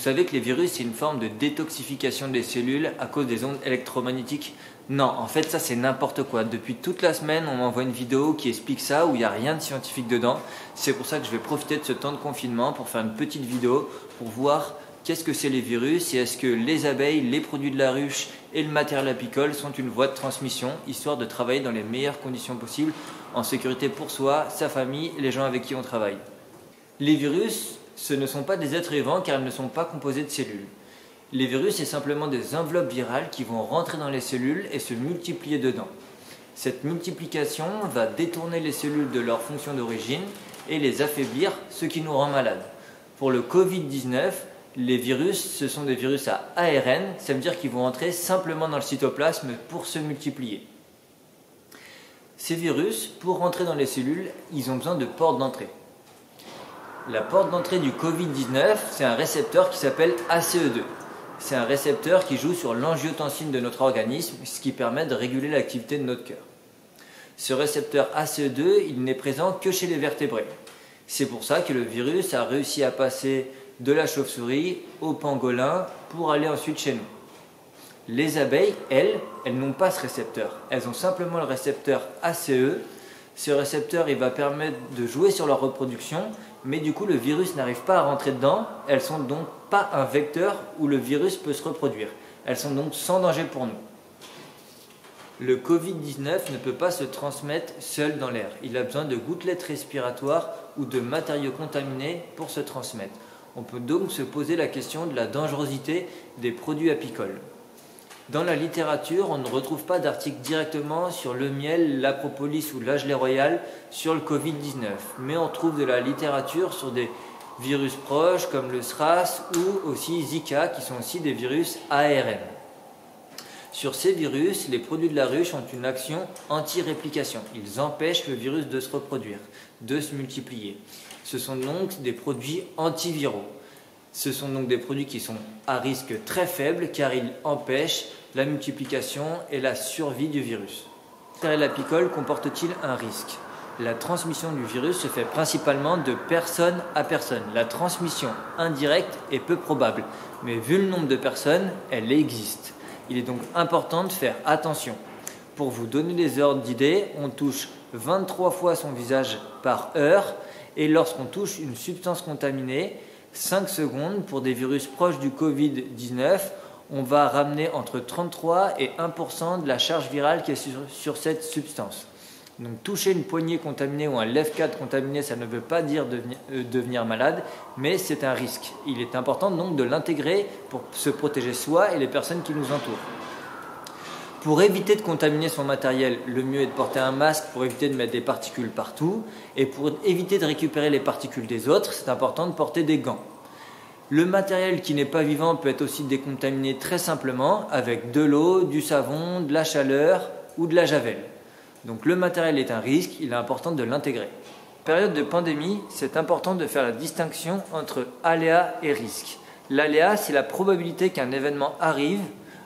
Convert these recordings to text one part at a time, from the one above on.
savez que les virus, c'est une forme de détoxification des cellules à cause des ondes électromagnétiques? Non, en fait, ça c'est n'importe quoi. Depuis toute la semaine, on m'envoie une vidéo qui explique ça, où il n'y a rien de scientifique dedans. C'est pour ça que je vais profiter de ce temps de confinement pour faire une petite vidéo pour voir qu'est-ce que c'est les virus et est-ce que les abeilles, les produits de la ruche et le matériel apicole sont une voie de transmission, histoire de travailler dans les meilleures conditions possibles, en sécurité pour soi, sa famille et les gens avec qui on travaille. Les virus, ce ne sont pas des êtres vivants car ils ne sont pas composés de cellules. Les virus, c'est simplement des enveloppes virales qui vont rentrer dans les cellules et se multiplier dedans. Cette multiplication va détourner les cellules de leur fonction d'origine et les affaiblir, ce qui nous rend malades. Pour le Covid-19, les virus, ce sont des virus à ARN, ça veut dire qu'ils vont entrer simplement dans le cytoplasme pour se multiplier. Ces virus, pour rentrer dans les cellules, ils ont besoin de portes d'entrée. La porte d'entrée du Covid-19, c'est un récepteur qui s'appelle ACE2. C'est un récepteur qui joue sur l'angiotensine de notre organisme, ce qui permet de réguler l'activité de notre cœur. Ce récepteur ACE2, il n'est présent que chez les vertébrés. C'est pour ça que le virus a réussi à passer de la chauve-souris au pangolin pour aller ensuite chez nous. Les abeilles, elles n'ont pas ce récepteur. Elles ont simplement le récepteur ACE. Ce récepteur, il va permettre de jouer sur leur reproduction, mais du coup, le virus n'arrive pas à rentrer dedans. Elles sont donc pas un vecteur où le virus peut se reproduire. Elles sont donc sans danger pour nous. Le Covid-19 ne peut pas se transmettre seul dans l'air. Il a besoin de gouttelettes respiratoires ou de matériaux contaminés pour se transmettre. On peut donc se poser la question de la dangerosité des produits apicoles. Dans la littérature, on ne retrouve pas d'article directement sur le miel, la propolis ou la gelée royale sur le Covid-19, mais on trouve de la littérature sur des virus proches comme le SRAS ou aussi Zika qui sont aussi des virus ARN. Sur ces virus, les produits de la ruche ont une action anti-réplication. Ils empêchent le virus de se reproduire, de se multiplier. Ce sont donc des produits antiviraux. Ce sont donc des produits qui sont à risque très faible car ils empêchent la multiplication et la survie du virus. Le matériel apicole comporte-t-il un risque? La transmission du virus se fait principalement de personne à personne. La transmission indirecte est peu probable, mais vu le nombre de personnes, elle existe. Il est donc important de faire attention. Pour vous donner des ordres d'idées, on touche 23 fois son visage par heure et lorsqu'on touche une substance contaminée, 5 secondes pour des virus proches du Covid-19, on va ramener entre 33 et 1% de la charge virale qui est sur cette substance. Donc toucher une poignée contaminée ou un lèvre-cadre contaminé, ça ne veut pas dire devenir malade, mais c'est un risque. Il est important donc de l'intégrer pour se protéger soi et les personnes qui nous entourent. Pour éviter de contaminer son matériel, le mieux est de porter un masque pour éviter de mettre des particules partout. Et pour éviter de récupérer les particules des autres, c'est important de porter des gants. Le matériel qui n'est pas vivant peut être aussi décontaminé très simplement avec de l'eau, du savon, de la chaleur ou de la javel. Donc le matériel est un risque, il est important de l'intégrer. En période de pandémie, c'est important de faire la distinction entre aléa et risque. L'aléa, c'est la probabilité qu'un événement arrive.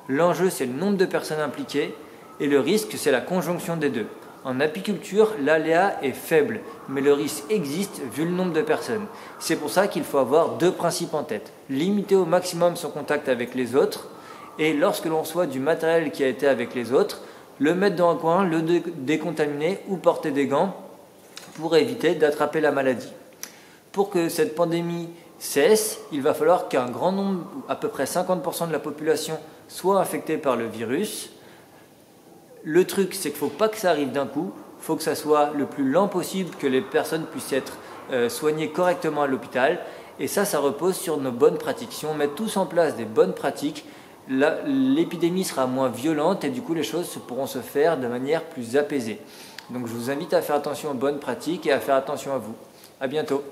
L'enjeu, c'est le nombre de personnes impliquées et le risque, c'est la conjonction des deux. En apiculture, l'aléa est faible, mais le risque existe vu le nombre de personnes. C'est pour ça qu'il faut avoir deux principes en tête. Limiter au maximum son contact avec les autres et lorsque l'on reçoit du matériel qui a été avec les autres, le mettre dans un coin, le décontaminer ou porter des gants pour éviter d'attraper la maladie. Pour que cette pandémie cesse, il va falloir qu'un grand nombre, à peu près 50% de la population, soit infectée par le virus. Le truc, c'est qu'il ne faut pas que ça arrive d'un coup, il faut que ça soit le plus lent possible, que les personnes puissent être soignées correctement à l'hôpital. Et ça repose sur nos bonnes pratiques. Si on met tous en place des bonnes pratiques, l'épidémie sera moins violente et du coup les choses pourront se faire de manière plus apaisée. Donc je vous invite à faire attention aux bonnes pratiques et à faire attention à vous. À bientôt.